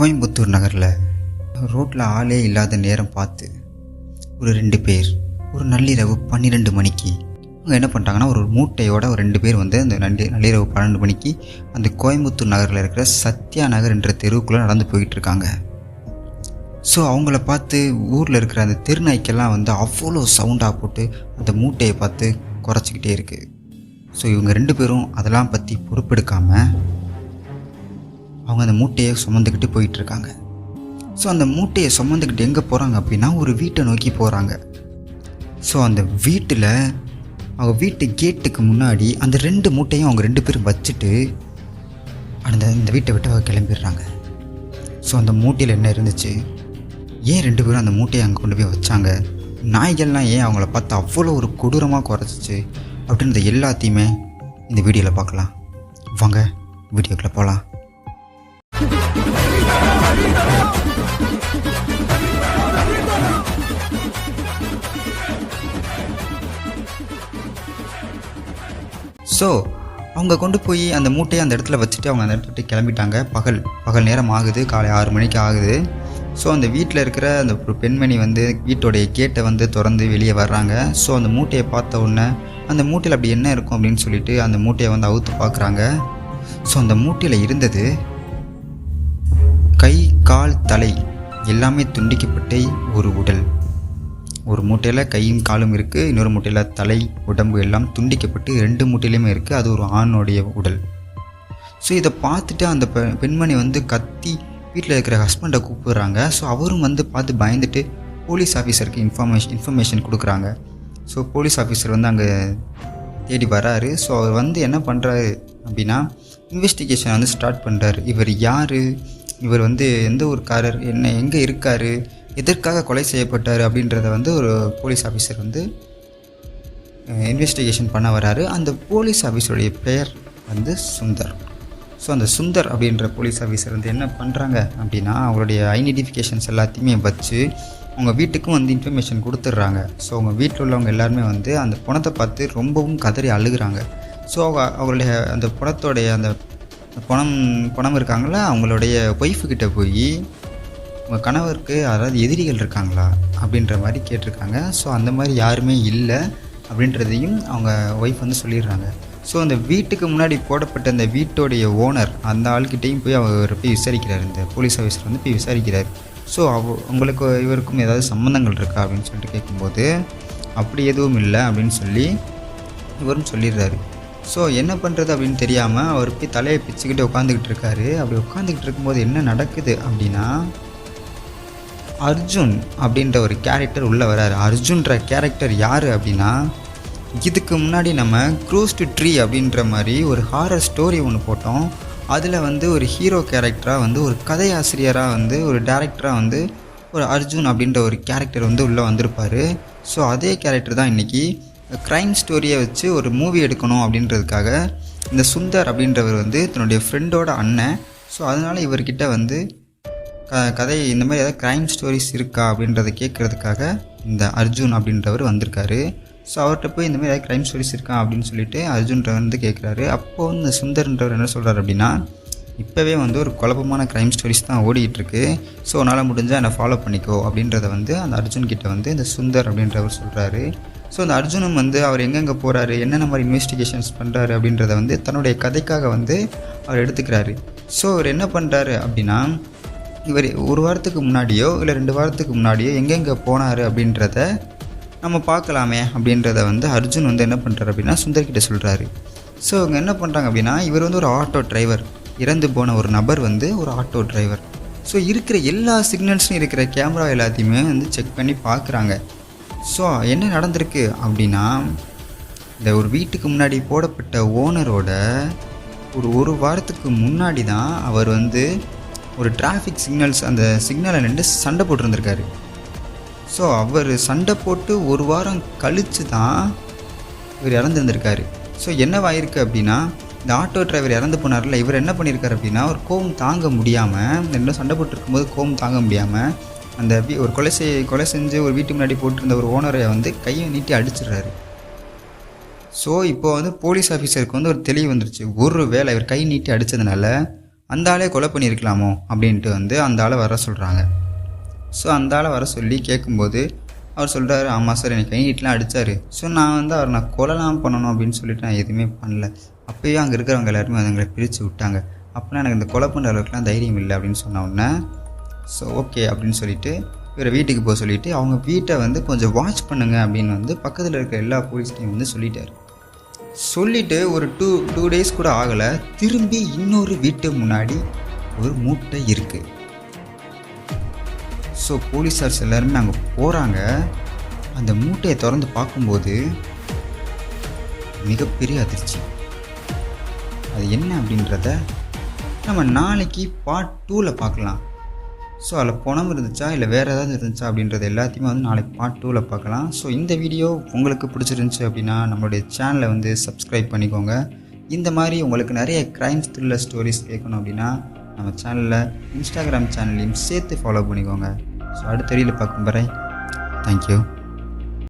கோயம்புத்தூர் நகரில் ரோட்டில் ஆளே இல்லாத நேரம் பார்த்து ஒரு 2 பேர் ஒரு நள்ளிரவு 12 மணிக்கு அவங்க என்ன பண்ணிட்டாங்கன்னா ஒரு மூட்டையோட ஒரு 2 பேர் வந்து அந்த நள்ளிரவு 12 மணிக்கு அந்த கோயம்புத்தூர் நகரில் இருக்கிற சத்யா நகர் என்ற தெருவுக்குள்ளே நடந்து போயிட்டு இருக்காங்க. ஸோ அவங்கள பார்த்து ஊரில் இருக்கிற அந்த தெருநாய்க்கெல்லாம் வந்து அவ்வளோ சவுண்டாக போட்டு அந்த மூட்டையை பார்த்து குறைச்சிக்கிட்டே இருக்குது. ஸோ இவங்க 2 பேரும் அதெல்லாம் பற்றி பொறுப்பெடுக்காமல் அவங்க அந்த மூட்டையை சுமந்துக்கிட்டு போயிட்டுருக்காங்க. ஸோ அந்த மூட்டையை சுமந்துக்கிட்டு எங்கே போகிறாங்க அப்படின்னா ஒரு வீட்டை நோக்கி போகிறாங்க. ஸோ அந்த வீட்டில் அவங்க வீட்டு கேட்டுக்கு முன்னாடி அந்த 2 மூட்டையும் அவங்க 2 பேரும் வச்சுட்டு இந்த வீட்டை விட்டு அவங்க கிளம்பிடுறாங்க. ஸோ அந்த மூட்டையில் என்ன இருந்துச்சு, ஏன் 2 பேரும் அந்த மூட்டையை அங்கே கொண்டு போய் வச்சாங்க, நாய்கள்லாம் ஏன் அவங்கள பார்த்து அவ்வளோ ஒரு கொடூரமாக குறைச்சிச்சு அப்படின்றத எல்லாத்தையுமே இந்த வீடியோவில் பார்க்கலாம். வாங்க வீடியோக்குள்ளே போகலாம். ஸோ அவங்க கொண்டு போய் அந்த மூட்டையை அந்த இடத்துல வச்சுட்டு அவங்க அந்த இடத்துல கிளம்பிட்டாங்க. பகல் நேரம் ஆகுது, காலை 6 மணிக்கு ஆகுது. ஸோ அந்த வீட்டில் இருக்கிற அந்த பெண்மணி வந்து வீட்டோடைய கேட்டை வந்து திறந்து வெளியே வர்றாங்க. ஸோ அந்த மூட்டையை பார்த்த உடனே அந்த மூட்டையில் அப்படி என்ன இருக்கும் அப்படின்னு சொல்லிட்டு அந்த மூட்டையை வந்து அவுத்து பார்க்குறாங்க. ஸோ அந்த மூட்டையில் இருந்தது கை, கால், தலை எல்லாமே துண்டிக்கப்பட்ட ஒரு உடல். ஒரு மூட்டையில் கையும் காலும் இருக்குது, இன்னொரு மூட்டையில் தலை, உடம்பு எல்லாம் துண்டிக்கப்பட்டு 2 மூட்டையிலையுமே இருக்குது. அது ஒரு ஆணுடைய உடல். ஸோ இதை பார்த்துட்டு அந்த பெண்மணி வந்து கத்தி வீட்டில் இருக்கிற ஹஸ்பண்டை கூப்பிடுறாங்க. ஸோ அவரும் வந்து பார்த்து பயந்துட்டு போலீஸ் ஆஃபீஸருக்கு இன்ஃபர்மேஷன் கொடுக்குறாங்க. ஸோ போலீஸ் ஆஃபீஸர் வந்து அங்கே தேடி வராரு. ஸோ அவர் வந்து என்ன பண்ணுறாரு அப்படின்னா இன்வெஸ்டிகேஷன் வந்து ஸ்டார்ட் பண்ணுறாரு. இவர் யார், இவர் வந்து எந்த ஊர்க்காரர், எங்கே இருக்கார், எதற்காக கொலை செய்யப்பட்டார் அப்படின்றத வந்து ஒரு போலீஸ் ஆஃபீஸர் வந்து இன்வெஸ்டிகேஷன் பண்ண வராரு. அந்த போலீஸ் ஆஃபீஸருடைய பெயர் வந்து சுந்தர். ஸோ அந்த சுந்தர் அப்படின்ற போலீஸ் ஆஃபீஸர் வந்து என்ன பண்ணுறாங்க அப்படின்னா அவங்களுடைய ஐடென்டிஃபிகேஷன்ஸ் எல்லாத்தையுமே வச்சு அவங்க வீட்டுக்கும் வந்து இன்ஃபர்மேஷன் கொடுத்துட்றாங்க. ஸோ அவங்க வீட்டில் உள்ளவங்க எல்லாருமே வந்து அந்த பணத்தை பார்த்து ரொம்பவும் கதறி அழுகுறாங்க. ஸோ அவங்களுடைய அந்த பணத்தோடைய அந்த பணம் இருக்காங்களா, அவங்களுடைய ஒய்ஃபுக்கிட்ட போய் உங்கள் கணவருக்கு யாராவது எதிரிகள் இருக்காங்களா அப்படின்ற மாதிரி கேட்டிருக்காங்க. ஸோ அந்த மாதிரி யாருமே இல்லை அப்படின்றதையும் அவங்க ஒய்ஃப் வந்து சொல்லிடுறாங்க. ஸோ அந்த வீட்டுக்கு முன்னாடி போடப்பட்ட அந்த வீட்டோடைய ஓனர் அந்த ஆள்கிட்டையும் போய் அவர் போய் விசாரிக்கிறார். இந்த போலீஸ் ஆஃபீஸர் வந்து போய் விசாரிக்கிறார். ஸோ உங்களுக்கு இவருக்கும் ஏதாவது சம்மந்தங்கள் இருக்கா அப்படின்னு சொல்லிட்டு கேட்கும்போது அப்படி எதுவும் இல்லை அப்படின்னு சொல்லி இவரும் சொல்லிடுறாரு. ஸோ என்ன பண்ணுறது அப்படின்னு தெரியாமல் அவர் போய் தலையை பிச்சுக்கிட்டு உட்காந்துக்கிட்டு இருக்காரு. அப்படி உட்காந்துக்கிட்டு இருக்கும்போது என்ன நடக்குது அப்படின்னா அர்ஜுன் அப்படின்ற ஒரு கேரக்டர் உள்ளே வராரு. அர்ஜுன்ற கேரக்டர் யார் அப்படின்னா இதுக்கு முன்னாடி நம்ம க்ரூஸ் டு ட்ரீ அப்படின்ற மாதிரி ஒரு ஹாரர் ஸ்டோரி ஒன்று போட்டோம். அதில் வந்து ஒரு ஹீரோ கேரக்டராக வந்து ஒரு கதையாசிரியராக வந்து ஒரு டேரக்டராக வந்து ஒரு அர்ஜுன் அப்படின்ற ஒரு கேரக்டர் வந்து உள்ளே வந்திருப்பார். ஸோ அதே கேரக்டர் தான் இன்றைக்கி க்ரைம் ஸ்டோரியை வச்சு ஒரு மூவி எடுக்கணும் அப்படின்றதுக்காக இந்த சுந்தர் அப்படின்றவர் வந்து தன்னுடைய ஃப்ரெண்டோட அண்ணன். ஸோ அதனால் இவர்கிட்ட வந்து கதை இந்த மாதிரி ஏதாவது க்ரைம் ஸ்டோரிஸ் இருக்கா அப்படின்றத கேட்குறதுக்காக இந்த அர்ஜுன் அப்படின்றவர் வந்திருக்காரு. ஸோ அவர்கிட்ட போய் இந்த மாதிரி ஏதாவது க்ரைம் ஸ்டோரிஸ் இருக்கா அப்படின்னு சொல்லிட்டு அர்ஜுன்றவர் வந்து கேட்குறாரு. அப்போது இந்த சுந்தர்ன்றவர் என்ன சொல்கிறார் அப்படின்னா இப்போவே வந்து ஒரு குழப்பமான க்ரைம் ஸ்டோரிஸ் தான் ஓடிட்டுருக்கு. ஸோ உன்னால் முடிஞ்சால் என்னை ஃபாலோ பண்ணிக்கோ அப்படின்றத வந்து அந்த அர்ஜுன்கிட்ட வந்து இந்த சுந்தர் அப்படின்றவர் சொல்கிறாரு. ஸோ அந்த அர்ஜுனும் வந்து அவர் எங்கெங்கே போகிறாரு, என்னென்ன மாதிரி இன்வெஸ்டிகேஷன்ஸ் பண்ணுறாரு அப்படின்றத வந்து தன்னுடைய கதைக்காக வந்து அவர் எடுத்துக்கிறாரு. ஸோ அவர் என்ன பண்ணுறாரு அப்படின்னா இவர் 1 வாரத்துக்கு முன்னாடியோ இல்லை 2 வாரத்துக்கு முன்னாடியோ எங்கெங்கே போனார் அப்படின்றத நம்ம பார்க்கலாமே அப்படின்றத வந்து அர்ஜுன் வந்து என்ன பண்ணுறாரு அப்படின்னா சுந்தர்கிட்ட சொல்கிறாரு. ஸோ இவங்க என்ன பண்ணுறாங்க அப்படின்னா இவர் வந்து ஒரு ஆட்டோ டிரைவர், இறந்து போன ஒரு நபர் வந்து ஒரு ஆட்டோ டிரைவர். ஸோ இருக்கிற எல்லா சிக்னல்ஸும் இருக்கிற கேமரா எல்லாத்தையுமே வந்து செக் பண்ணி பார்க்குறாங்க. ஸோ என்ன நடந்திருக்கு அப்படின்னா இந்த ஒரு வீட்டுக்கு முன்னாடி போடப்பட்ட ஓனரோட ஒரு வாரத்துக்கு முன்னாடி தான் அவர் வந்து ஒரு டிராஃபிக் சிக்னல்ஸ் அந்த சிக்னலை நின்று சண்டை போட்டிருந்திருக்காரு. ஸோ அவர் சண்டை போட்டு 1 வாரம் கழித்து தான் இவர் இறந்துருந்திருக்காரு. ஸோ என்னவாயிருக்கு அப்படின்னா இந்த ஆட்டோ டிரைவர் இறந்து போனார்ல, இவர் என்ன பண்ணியிருக்காரு அப்படின்னா ஒரு கோபம் தாங்க முடியாமல் இன்னும் சண்டை போட்டுருக்கும்போது கோபம் தாங்க முடியாமல் அந்த ஒரு கொலை செஞ்சு ஒரு வீட்டுக்கு முன்னாடி போட்டிருந்த ஒரு ஓனரை வந்து கையை நீட்டி அடிச்சிடுறாரு. ஸோ இப்போ வந்து போலீஸ் ஆஃபீஸருக்கு வந்து ஒரு தெளிவு வந்துருச்சு. ஒரு வேளை இவர் கை நீட்டி அடித்ததுனால அந்த ஆளே கொலை பண்ணியிருக்கலாமோ அப்படின்ட்டு வந்து அந்த ஆளை வர சொல்கிறாங்க. ஸோ அந்த ஆளை வர சொல்லி கேட்கும்போது அவர் சொல்கிறாரு, ஆமாம் சார், எனக்கு கை நீட்டலாம் அடித்தார். ஸோ நான் வந்து அவர் நான் கொலைலாம் பண்ணணும் அப்படின்னு சொல்லிட்டு நான் எதுவுமே பண்ணல. அப்போயே அங்கே இருக்கிறவங்க எல்லாருமே வந்து எங்களை பிரித்து விட்டாங்க. அப்படின்னா எனக்கு இந்த கொலை பண்ணுற அளவுக்குலாம் தைரியம் இல்லை அப்படின்னு சொன்ன உடனே ஸோ ஓகே அப்படின்னு சொல்லிட்டு இவரை வீட்டுக்கு போக சொல்லிவிட்டு அவங்க வீட்டை வந்து கொஞ்சம் வாட்ச் பண்ணுங்க அப்படின்னு வந்து பக்கத்தில் இருக்கிற எல்லா போலீஸ்டையும் வந்து சொல்லிட்டார். சொல்லிவிட்டு ஒரு டூ டேஸ் கூட ஆகலை, திரும்பி இன்னொரு வீட்டு முன்னாடி ஒரு மூட்டை இருக்குது. ஸோ போலீஸார்ஸ் எல்லாருமே அங்கே போகிறாங்க. அந்த மூட்டையை திறந்து பார்க்கும்போது மிகப்பெரிய அதிர்ச்சி. அது என்ன அப்படின்றத நம்ம நாளைக்கு பார்ட் 2ல் பார்க்கலாம். ஸோ அதில் பணம் இருந்துச்சா இல்லை வேறு ஏதாவது இருந்துச்சா அப்படின்றது எல்லாத்தையுமே வந்து நாளைக்கு பார்ட் 2ல் பார்க்கலாம். ஸோ இந்த வீடியோ உங்களுக்கு பிடிச்சிருந்துச்சி அப்படின்னா நம்மளுடைய சேனலை வந்து சப்ஸ்கிரைப் பண்ணிக்கோங்க. இந்த மாதிரி உங்களுக்கு நிறைய க்ரைம்ஸ் த்ரில்லர் ஸ்டோரிஸ் கேட்கணும் அப்படின்னா நம்ம சேனலில் இன்ஸ்டாகிராம் சேனல்லையும் சேர்த்து ஃபாலோ பண்ணிக்கோங்க. ஸோ அடுத்த வீடியோவில் பார்க்கும் வரை தேங்க்யூ.